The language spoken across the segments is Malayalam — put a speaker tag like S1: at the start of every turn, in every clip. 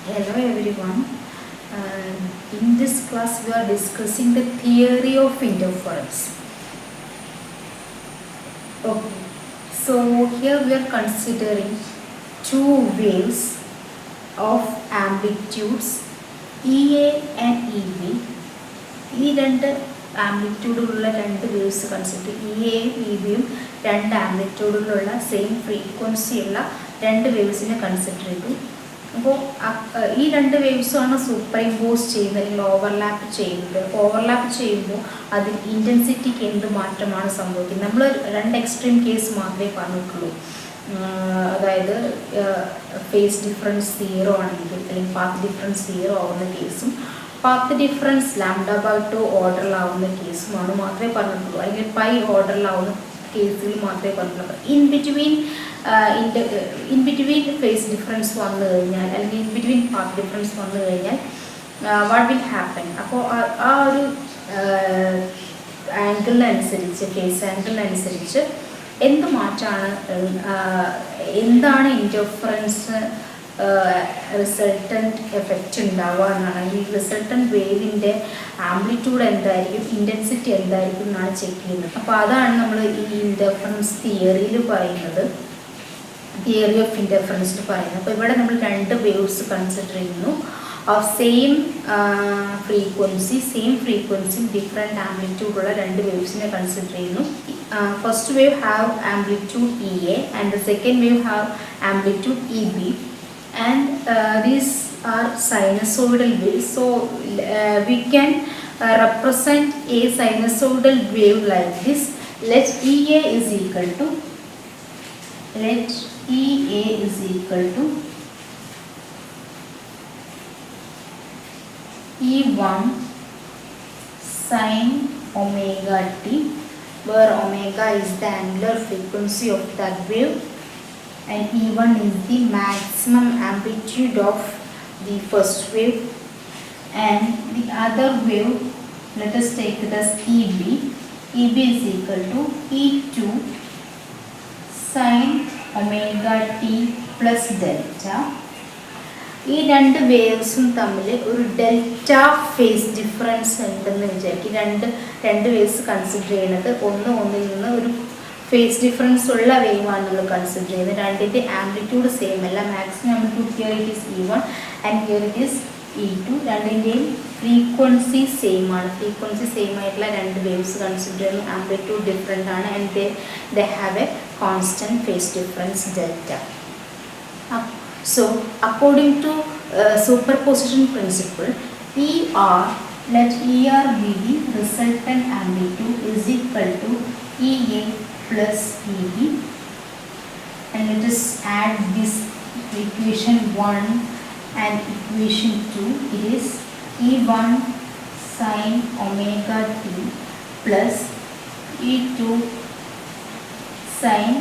S1: Hello everyone. In this class we are discussing the theory of interference. Okay. So here we are considering two waves of amplitudes EA and EB. ഈ രണ്ട് ആംപ്ലിറ്റ്യൂഡുള്ള രണ്ട് വേവ്സ് കൺസിഡർ ഇഎയും ഇബിയും രണ്ട് ആംപ്ലിറ്റ്യൂഡുകളുള്ള സെയിം ഫ്രീക്വൻസി ഉള്ള രണ്ട് വേവ്സിനെ കൺസിഡർ ചെയ്തു. അപ്പോൾ ഈ രണ്ട് വേവ്സുമാണ് സൂപ്പർ ഇമ്പോസ് ചെയ്യുന്നത് അല്ലെങ്കിൽ ഓവർലാപ്പ് ചെയ്യുന്നത്. ഓവർലാപ്പ് ചെയ്യുമ്പോൾ അതിൽ ഇൻറ്റൻസിറ്റിക്ക് എന്ത് മാറ്റമാണ് സംഭവിക്കുന്നത്? നമ്മൾ രണ്ട് എക്സ്ട്രീം കേസ് മാത്രമേ പറഞ്ഞിട്ടുള്ളൂ. അതായത് ഫേസ് ഡിഫറൻസ് 0 ആണെങ്കിൽ അല്ലെങ്കിൽ പാത്ത് ഡിഫറൻസ് 0 ആവുന്ന കേസും പാത്ത് ഡിഫറൻസ് λ/2 ഓർഡറിലാവുന്ന കേസുമാണ് മാത്രമേ പറഞ്ഞിട്ടുള്ളൂ. അല്ലെങ്കിൽ പൈ ഓർഡറിലാവുന്ന കേസിൽ മാത്രമേ പറഞ്ഞിട്ടുള്ളൂ. ഇൻ ബിറ്റ്വീൻ ഫേസ് ഡിഫറൻസ് വന്നു കഴിഞ്ഞാൽ അല്ലെങ്കിൽ ഇൻ ബിറ്റ്വീൻ പാത്ത് ഡിഫറൻസ് വന്നു കഴിഞ്ഞാൽ വാട്ട് വിൽ ഹാപ്പൻ? അപ്പോൾ ആ ഒരു ആംഗിളിനനുസരിച്ച് ഫേസ് ആംഗിളിനനുസരിച്ച് എന്ത് മാറ്റമാണ്, എന്താണ് ഇൻ്റർഫറൻസ് റിസൾട്ടൻറ്റ് എഫക്റ്റ് ഉണ്ടാവുക എന്നാണ്. ഈ റിസൾട്ടൻറ്റ് വേവിൻ്റെ ആംപ്ലിറ്റ്യൂഡ് എന്തായിരിക്കും, ഇൻറ്റൻസിറ്റി എന്തായിരിക്കും എന്നാണ് ചെക്ക് ചെയ്യുന്നത്. അപ്പോൾ അതാണ് നമ്മൾ ഈ ഇൻ്റർഫറൻസ് തിയറിയിൽ പറയുന്നത്, തിയറി ഓഫ് ഇൻ്റർഫറൻസിൽ പറയുന്നത്. അപ്പോൾ ഇവിടെ നമ്മൾ രണ്ട് വേവ്സ് കൺസിഡർ ചെയ്യുന്നു. ഓഫ് സെയിം ഫ്രീക്വൻസി ഡിഫറെൻറ്റ് ആംപ്ലിറ്റ്യൂഡുള്ള രണ്ട് വേവ്സിനെ കൺസിഡർ ചെയ്യുന്നു. First wave have amplitude EA and the second wave have amplitude EB. And these are sinusoidal waves. So we can represent a sinusoidal wave like this. Let EA is equal to E1 sin omega t, where omega is the angular frequency of that wave and E1 is the maximum amplitude of the first wave, and the other wave, let us take it as EB. EB is equal to E2 sin omega t plus delta. ഈ രണ്ട് വേവ്സും തമ്മിൽ ഒരു ഡെൽറ്റ ഫേസ് ഡിഫറൻസ് ഉണ്ടെന്ന് വിചാരിക്കും. രണ്ട് വേവ്സ് കൺസിഡർ ചെയ്യുന്നത് ഒന്നിൽ നിന്ന് ഒരു ഫേസ് ഡിഫറൻസ് ഉള്ള വേവാണ് നമ്മൾ കൺസിഡർ ചെയ്യുന്നത്. രണ്ടിൻ്റെ ആംപ്ലിറ്റ്യൂഡ് സെയിം അല്ല. Maximum amplitude here it is E1 and here it is E2. രണ്ടിൻ്റെയും ഫ്രീക്വൻസി സെയിം ആണ്. ഫ്രീക്വൻസി സെയിം ആയിട്ടുള്ള രണ്ട് വേവ്സ് കൺസിഡർ ചെയ്യുന്നു. ആംപ്ലിറ്റ്യൂഡ് ഡിഫറെൻ്റ് ആണ് and they have A constant phase difference delta. So according to superposition principle, let ER be the resultant amplitude is equal to EA plus EB, and let us add this equation 1 and equation 2. It is E1 sin omega t plus E2 sin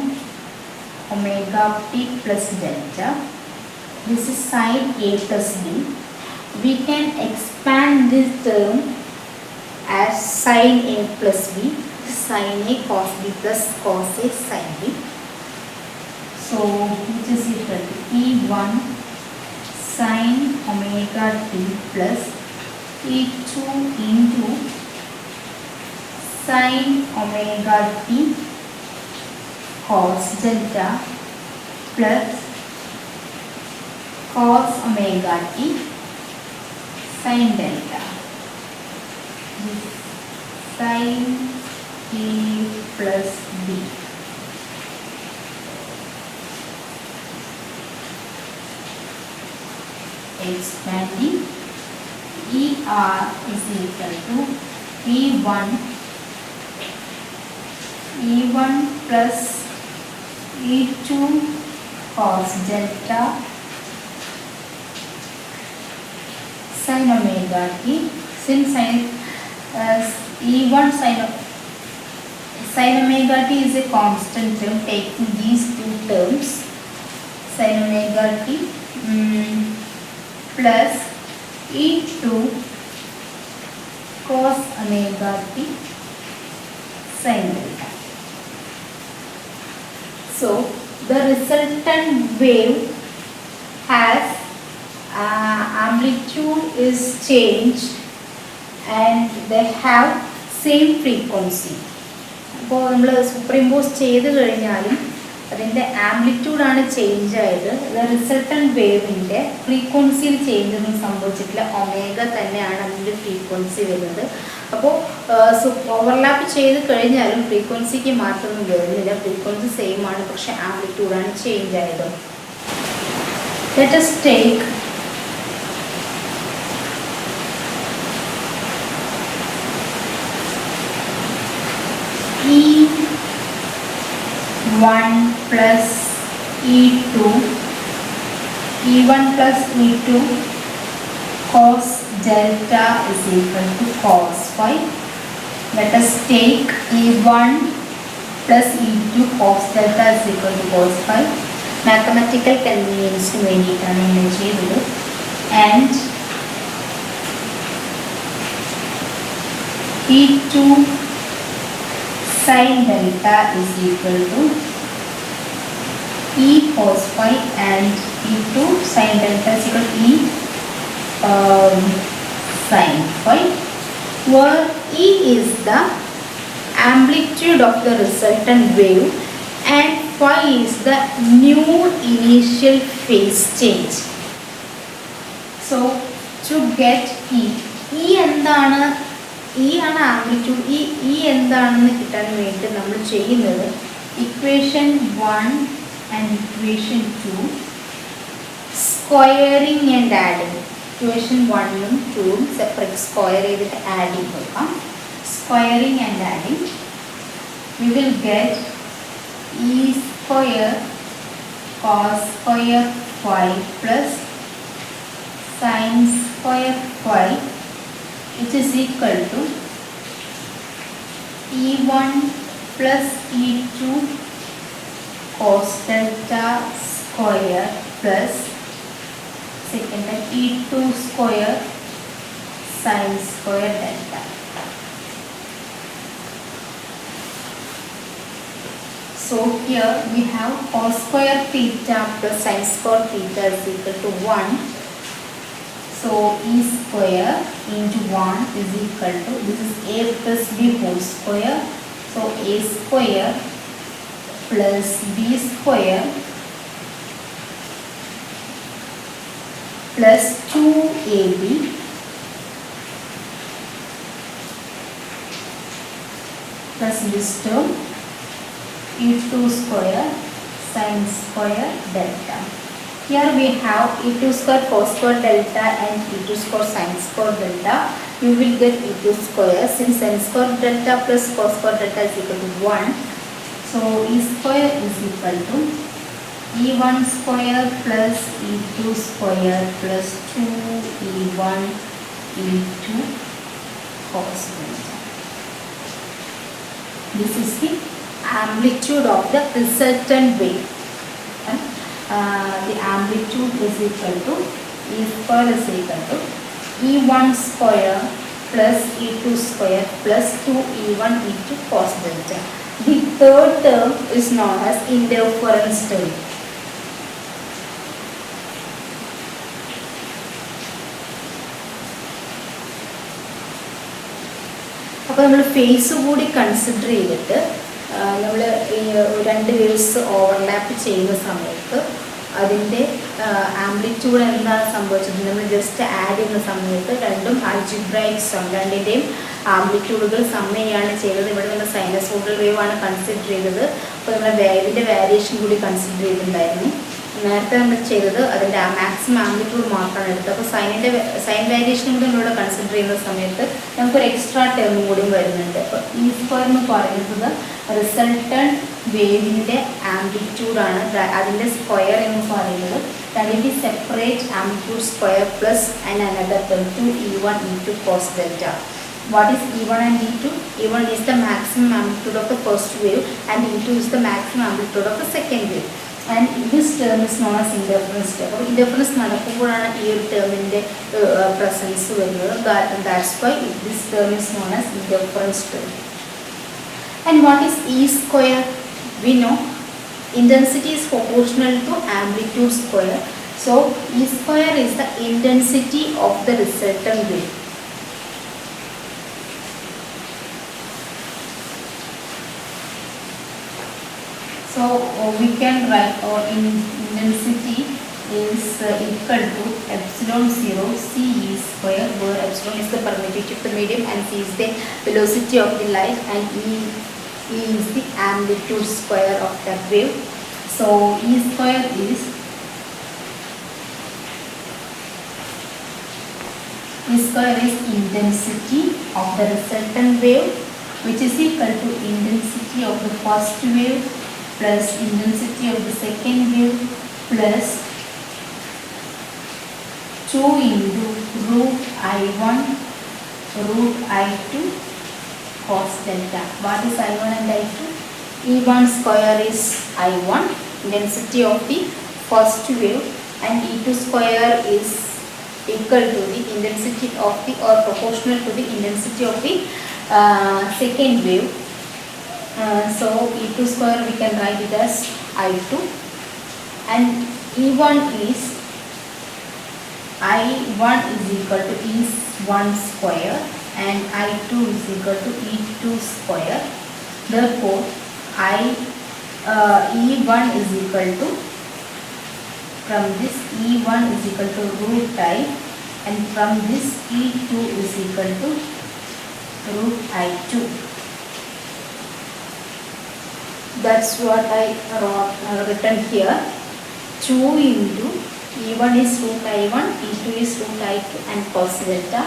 S1: omega t plus delta. This is sin A plus B. We can expand this term as sin A plus B, sin A cos B plus cos A sin B. So which is equal to E1 sin omega t plus E2 into sin omega t cos delta plus cos omega t sin delta. Sin A plus B. Expanding, ER is equal to E1 plus E2 cos delta sin omega t. Since E1 sin omega t is a constant term, taking these two terms sin omega t plus E2 cos omega t sin delta. So the resultant wave has amplitude is changed and they have same frequency. അപ്പോൾ നമ്മൾ സൂപ്പർഇമ്പോസ് ചെയ്ത് കഴിഞ്ഞാലും അതിൻ്റെ ആംപ്ലിറ്റ്യൂഡാണ് ചേഞ്ച് ആയത്. റിസൾട്ടൻറ്റ് വേവിൻ്റെ ഫ്രീക്വൻസിയിൽ ചേഞ്ച് ഒന്നും സംഭവിച്ചിട്ടില്ല. ഒമേഗ തന്നെയാണ് അതിൻ്റെ ഫ്രീക്വൻസി വരുന്നത്. അപ്പോൾ ഓവർലാപ്പ് ചെയ്ത് കഴിഞ്ഞാലും ഫ്രീക്വൻസിക്ക് മാറ്റമൊന്നും വരുന്നില്ല. ഫ്രീക്വൻസി സെയിം ആണ്, പക്ഷെ ആംപ്ലിറ്റ്യൂഡാണ് ചേഞ്ച് ആയത്. Let us take E1 plus E2 plus E2 cos delta is equal to cos phi. Let us take E1 plus E2 cos delta is equal to cos phi. Mathematical convenience ന് വേണ്ടിയിട്ടാണ് ഇങ്ങനെ ചെയ്തത്. And E2 sin delta is equal to E cos phi, and E2 sin delta is equal to E sin phi, where E is the amplitude of the resultant wave and phi is the new initial phase change. So to get E എന്താണ്, E ആണ് ആംപ്ലിറ്റ്യൂഡ്. E എന്താണെന്ന് കിട്ടാൻ വേണ്ടി നമ്മൾ ചെയ്യുന്നത് equation 1 and equation 2 squaring and adding. Equation 1ഉം 2ഉം സെപ്പറേറ്റ് സ്ക്വയർ ചെയ്തിട്ട് ആഡ് ചെയ്ത് കൊടുക്കാം. Squaring and adding we will get E square cos square phi plus sin square phi, which is equal to E1 plus E2 cos delta square plus second E2 square sin square delta. So here we have cos square theta plus sin square theta is equal to 1. So E square into 1 is equal to, this is A plus B whole square. So A square plus B square plus 2AB plus this term E2 square sin square delta. Here we have E2 square cos square delta and E2 square sin square delta. You will get E2 square, since sin square delta plus cos square delta is equal to 1. So E square is equal to E1 square plus E2 square plus 2E1 E2 cos delta. This is the amplitude of the resultant wave. The amplitude is equal to E square is equal to E1 square plus E2 square plus 2E1 E2 cos delta. The third term is known as interference term. അപ്പോൾ നമ്മൾ ഫേസ് കൂടി കൺസിഡർ ചെയ്തിട്ട് നമ്മൾ ഈ രണ്ട് വേവ്സ് ഓവർലാപ്പ് ചെയ്യുന്ന സമയത്ത് അതിൻ്റെ ആംപ്ലിറ്റ്യൂഡ് എന്താണ് സംഭവിച്ചത് നമ്മൾ ജസ്റ്റ് ആഡ് ചെയ്യുന്ന സമയത്ത് രണ്ടും ആൽജിബ്രൈക് സം, രണ്ടിൻ്റെയും ആംപ്ലിറ്റ്യൂഡുകൾ സം ചെയ്യാണ് ചെയ്തത്. ഇവിടെ നമ്മൾ സൈനസോയ്ഡൽ വേവ് ആണ് കൺസിഡർ ചെയ്തത്. അപ്പോൾ നമ്മൾ വേവിൻ്റെ വേരിയേഷൻ കൂടി കൺസിഡർ ചെയ്തിട്ടുണ്ടായിരുന്നു. നേരത്തെ നമ്മൾ ചെയ്തത് അതിൻ്റെ മാക്സിമം ആംപ്ലിറ്റ്യൂഡ് മാത്രമാണ് എടുത്തത്. അപ്പോൾ സൈൻ വേരിയേഷൻ കൂടി നമ്മളിവിടെ കൺസിഡർ ചെയ്യുന്ന സമയത്ത് നമുക്കൊരു എക്സ്ട്രാ ടേമും കൂടിയും വരുന്നുണ്ട്. അപ്പോൾ ഈ സ്ക്വയർ എന്ന് പറയുന്നത് റിസൾട്ടൻറ്റ് വേവിൻ്റെ ആംപ്ലിറ്റ്യൂഡാണ്. അതിൻ്റെ സ്ക്വയർ എന്ന് പറയുന്നത് രണ്ടിൻ്റെ separate amplitude square plus and another term 2E1 E2 cos delta. What is E1 and E2? E1 is the maximum amplitude of the first wave and E2 is the maximum amplitude of the second wave. And this term is known as interference term. അപ്പോൾ interference നടക്കുമ്പോഴാണ് ഈ ഒരു ടേമിൻ്റെ പ്രസൻസ് വരുന്നത്. That's why this term is known as interference term. And what is E square? We know intensity is proportional to amplitude square. So E square is the intensity of the resultant wave. So we can write intensity is equal to epsilon 0 C E square, where epsilon is the permittivity of the medium and C is the velocity of the light and E is the amplitude square of that wave. So E square is intensity of the resultant wave, which is equal to intensity of the first wave plus intensity of the second wave plus 2 into root I1 root I2 cos delta. What is I1 and I2? E1 square is I1, intensity of the first wave, and E2 square is equal to the intensity of the or proportional to the intensity of the second wave. So E2 square we can write it as I2, and E1 is I1 is equal to E1 square and I2 is equal to E2 square. Therefore E1 is equal to, from this E1 is equal to root I, and from this E2 is equal to root I2. That's what I written here. 2 into E1 is root I1, E2 is root I2 and cos delta.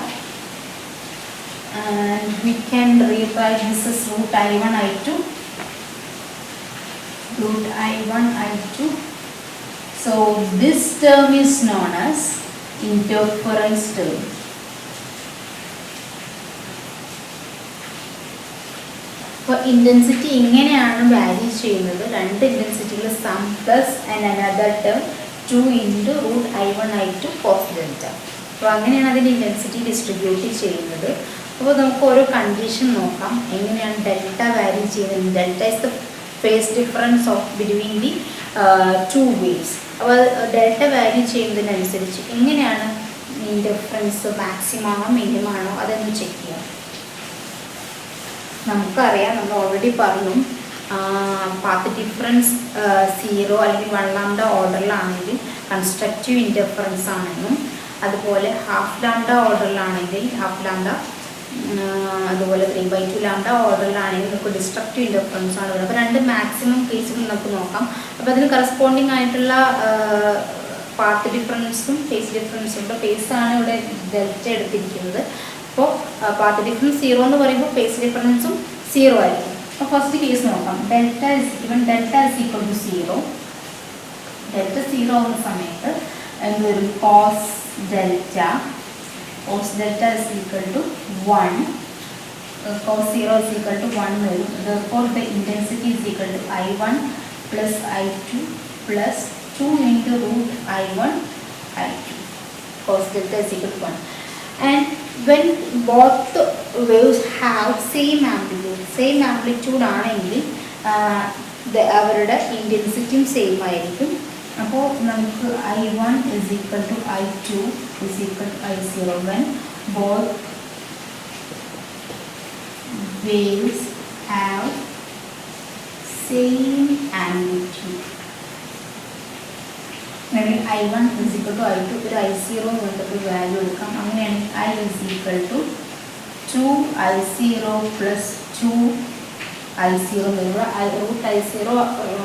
S1: And we can rewrite this as root I1 I2. Root I1 I2. So this term is known as interference term. For intensity ഇങ്ങനെയാണ് വാരി ചെയ്യുന്നത്. രണ്ട് ഇന്റൻസിറ്റികൾ sum plus and another term 2 into root I1 I2 cos delta. അപ്പോൾ അങ്ങനെയാണ് അതിൻ്റെ ഇൻറ്റൻസിറ്റി ഡിസ്ട്രിബ്യൂട്ട് ചെയ്യുന്നത്. അപ്പോൾ നമുക്ക് ഓരോ കണ്ടീഷൻ നോക്കാം എങ്ങനെയാണ് ഡെൽറ്റ വാരി ചെയ്യുന്നത്. Delta is the phase difference of between the two waves. അപ്പോൾ ഡെൽറ്റ വാരി ചെയ്യുന്നതിനനുസരിച്ച് എങ്ങനെയാണ് ഡിഫറൻസ് മാക്സിമം ആണോ മിനിമം ആണോ അതൊന്ന് ചെക്ക് ചെയ്യാം. നമുക്കറിയാം, നമ്മൾ ഓൾറെഡി പറഞ്ഞു, പാത്ത് ഡിഫറൻസ് 0 അല്ലെങ്കിൽ 1 ലാംഡ ഓർഡറിലാണെങ്കിൽ കൺസ്ട്രക്റ്റീവ് ഇൻ്റർഫറൻസ് ആണെന്നും, അതുപോലെ ഹാഫ് ലാംഡ ഓർഡറിലാണെങ്കിൽ ഹാഫ് ലാംഡ, അതുപോലെ 3/2 ലാംഡ ഓർഡറിലാണെങ്കിൽ നമുക്ക് ഡിസ്ട്രക്റ്റീവ് ഇൻ്റർഫറൻസ് ആണ് വരുന്നത്. അപ്പോൾ രണ്ട് മാക്സിമം കേസുകൾ നമുക്ക് നോക്കാം. അപ്പോൾ അതിന് കറസ്പോണ്ടിങ് ആയിട്ടുള്ള പാത്ത് ഡിഫറൻസും ഫേസ് ഡിഫറൻസും ഉണ്ട്. ഫേസാണ് ഇവിടെ ഡെൽറ്റ എടുത്തിരിക്കുന്നത്. അപ്പോൾ പാത്ത് ഡിഫറൻസ് 0 എന്ന് പറയുമ്പോൾ ഫേസ് ഡിഫറൻസും 0 ആയിരിക്കും. അപ്പോൾ ഫസ്റ്റ് കേസ് നോക്കാം. Delta is equal to 0. Delta 0 ആവുന്ന സമയത്ത് എന്ത് വരും? Cos delta is equal to 1. cos 0 is equal to 1 വരും. Therefore the intensity is equal to I1 plus I2 plus 2 into root I1 I2. Cos delta is equal to 1. And when both waves have same amplitude ആണെങ്കിൽ അവരുടെ ഇൻറ്റൻസിറ്റിയും സെയിം ആയിരിക്കും. അപ്പോൾ നമുക്ക് I1 is equal to I2 is equal to I0 when both waves have same amplitude. അല്ലെങ്കിൽ I1 is equal to I2, ഒരു I0 വേണ്ടപ്പോൾ വാല്യൂ എടുക്കാം. അങ്ങനെയാണെങ്കിൽ I is equal to 2I0 plus 2I0 വരിക. root I0 ഒരു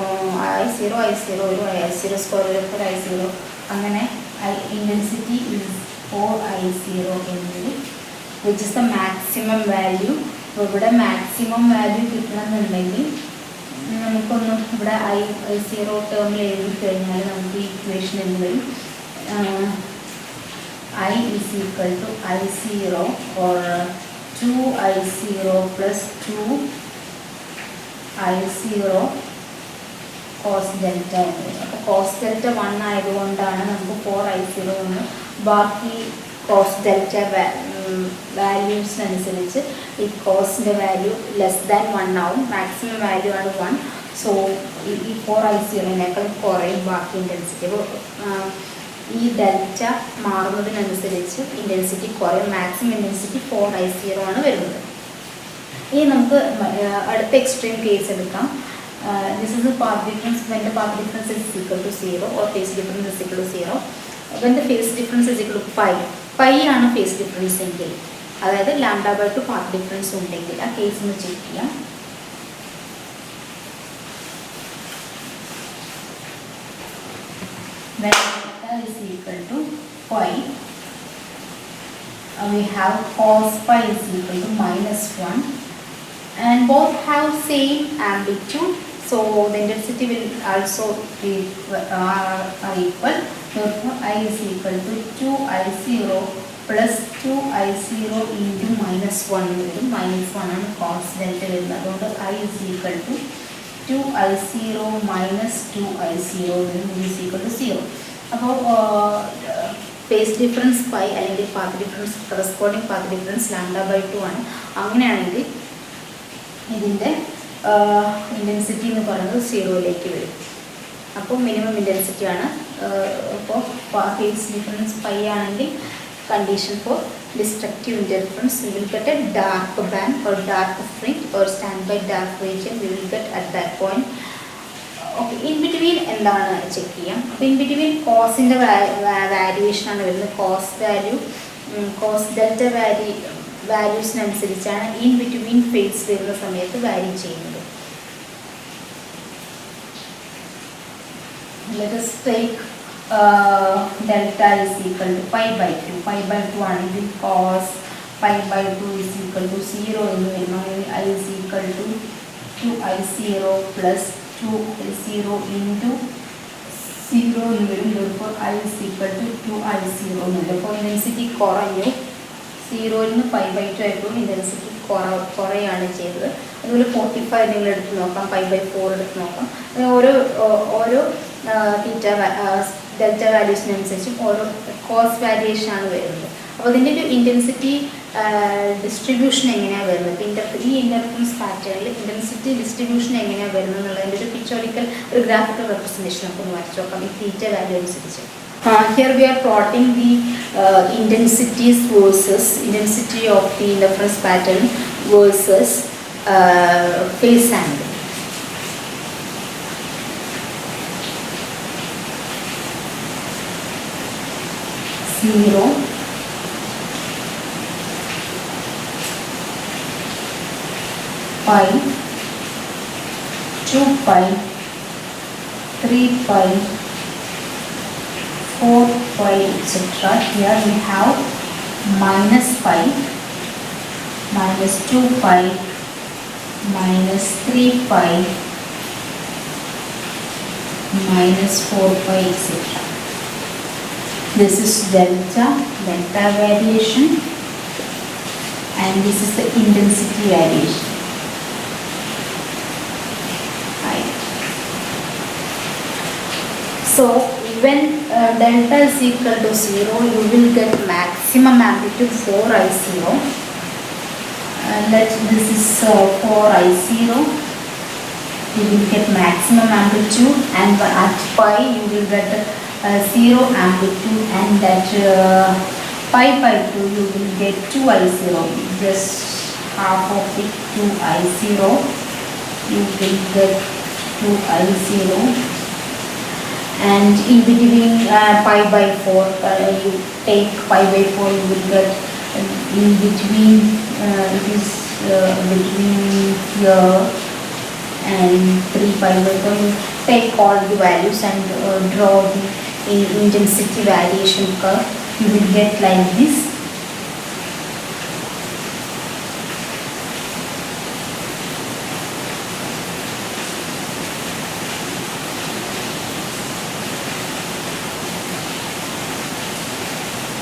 S1: I0 സ്ക്വയർ വരും, ഒരു I0. അങ്ങനെ intensity is 4I0 എന്നത് which is the maximum value. അപ്പോൾ ഇവിടെ മാക്സിമം വാല്യൂ കിട്ടണമെന്നുണ്ടെങ്കിൽ നമുക്കൊന്ന് ഇവിടെ I0 ടേമിൽ എഴുതി കഴിഞ്ഞാൽ നമുക്ക് ഈ ഇക്വേഷൻ എന്ന് വരും. I is equal to I0 or 2I0 plus 2I0 cos delta എന്ന് വരും. അപ്പോൾ cos delta 1 ആയതുകൊണ്ടാണ് നമുക്ക് 4I0 എന്ന്. ബാക്കി കോസ് ഡെൽറ്റ വാല്യൂസിനനുസരിച്ച് ഈ കോസിൻ്റെ വാല്യൂ ലെസ് ദാൻ 1 ആവും. മാക്സിമം വാല്യൂ ആണ് 1. സോ ഈ 4I0നേക്കാൾ കുറയും ബാക്കി ഇൻറ്റൻസിറ്റി. അപ്പോൾ ഈ ഡെൽറ്റ മാറുന്നതിനനുസരിച്ച് ഇൻറ്റൻസിറ്റി കുറയും. മാക്സിമം ഇൻറ്റൻസിറ്റി 4I0 ആണ് വരുന്നത്. ഇനി നമുക്ക് അടുത്ത എക്സ്ട്രീം കേസ് എടുക്കാം. This is the path difference when the path difference is equal to 0 or phase difference is equal to 0. When the phase difference is equal to pi ആണ് phase difference എങ്കിൽ, അതായത് λ/2 path difference ഉണ്ടെങ്കിൽ ആ കേസ് ഒന്ന് ചെക്ക് ചെയ്യാം. When delta is equal to pi, we have cos pi is equal to -1 and both have same amplitude, so the intensity will also be equal. Therefore I is equal to 2I0 plus 2I0 into -1 വരും. -1 ആണ് cos delta വരുന്നത്. അതുകൊണ്ട് I is equal to 2I0 minus 2I0 is equal to 0. അപ്പോൾ ഫേസ് ഡിഫറൻസ് പൈ അല്ലെങ്കിൽ path difference corresponding path difference λ/2 ആണ്. അങ്ങനെയാണെങ്കിൽ ഇതിൻ്റെ ഇൻറ്റൻസിറ്റി എന്ന് പറയുന്നത് 0ലേക്ക് വരും. അപ്പോൾ മിനിമം ഇൻറ്റൻസിറ്റി ആണ്. അപ്പോൾ ഫേസ് ഡിഫറൻസ് പൈ ആണെങ്കിൽ condition for destructive interference, we will get a dark band or dark fringe or standby dark region we will get at that point. Okay, in between എന്താണ് ചെക്ക് ചെയ്യാം. അപ്പോൾ ഇൻ ബിറ്റ്വീൻ കോസിൻ്റെ വാല്യൂവേഷൻ ആണ് വരുന്നത്. കോസ് വാല്യൂ കോസ് ഡെൽറ്റ വാല്യൂസിനനുസരിച്ചാണ് ഇൻ ബിറ്റ്വീൻ ഫേസ് വരുന്ന സമയത്ത് വാരി ചെയ്യുന്നത്. Let us take delta is equal to pi/2. pi/2 ആണെങ്കിൽ cos pi/2 is equal to 0 എന്ന് വരുമ്പോൾ I is equal to 2I0 plus 2I0 into 0 എന്ന് വരും. therefore I is equal to 2I0 എന്ന് വരും. അപ്പോൾ ഇൻറ്റൻസിറ്റി കുറഞ്ഞു. 0ൽ നിന്ന് pi/2 ആയപ്പോൾ ഇൻറ്റൻസിറ്റി കുറയാണ് ചെയ്തത്. അതുപോലെ 45 നിങ്ങൾ എടുത്ത് നോക്കാം, pi/4 എടുത്ത് നോക്കാം. ഓരോ തീറ്റ ഡെൽറ്റ വാല്യൂസിനനുസരിച്ചും ഓരോ കോസ് വാരിയേഷൻ ആണ് വരുന്നത്. അപ്പോൾ അതിൻ്റെ ഒരു ഇൻറ്റൻസിറ്റി ഡിസ്ട്രിബ്യൂഷൻ എങ്ങനെയാണ് വരുന്നത്, ഈ ഇൻ്റർഫറൻസ് പാറ്റേണിൽ ഇൻറ്റൻസിറ്റി ഡിസ്ട്രിബ്യൂഷൻ എങ്ങനെയാണ് വരുന്നത് എന്നുള്ളതിൻ്റെ ഒരു പിക്ചോറിക്കൽ ഒരു ഗ്രാഫിക്കൽ റെപ്രസെൻറ്റേഷൻ നമുക്ക് ഒന്ന് വരച്ച് നോക്കാം ഈ തീറ്റ വാല്യൂ അനുസരിച്ച്. Here we are plotting the intensities versus intensity of the interference pattern versus phase angle. Zero, pi, 2 pi, 3 pi, 4 pi, etc. Here we have minus pi, minus 2 pi, minus 3 pi, minus 4 pi, etc. This is delta variation, and this is the intensity variation. Right. So when delta is equal to 0, you will get maximum amplitude 4I0. This is 4I0. You will get maximum amplitude, and at pi you will get 0 amplitude, and that pi/2 you will get 2I0. Just half of it, 2I0. You will get 2I0. And in between pi/4, you take pi/4, you will get in between it is between here and 3 pi/4. You take all the values and draw the intensity variation curve. You will get like this.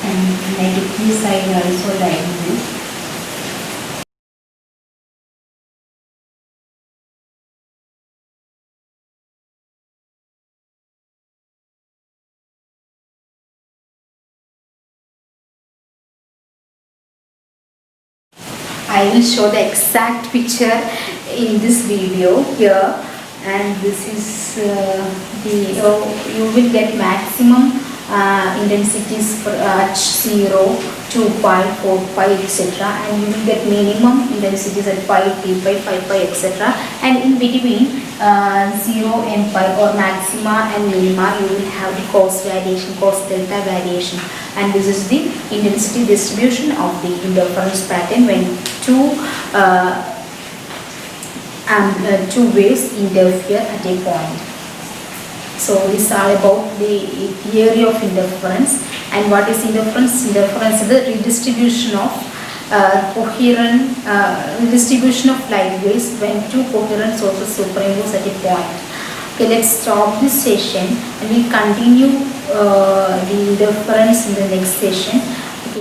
S1: And negative side also like this. I will show the exact picture in this video here, and this is you will get maximum intensities at 0, 2 pi, 4 pi, etc. And you will get minimum intensities at pi, 3 pi, 5 pi, etc. And in between 0 and pi, or maxima and minima, you will have the cos variation, cos delta variation. And this is the intensity distribution of the interference pattern when two waves interfere at a point. So this is all about the theory of interference. And what is interference? Interference is the redistribution of redistribution of light waves when two coherent sources superimpose at a point. Okay, let's stop this session and we'll continue the interference in the next session.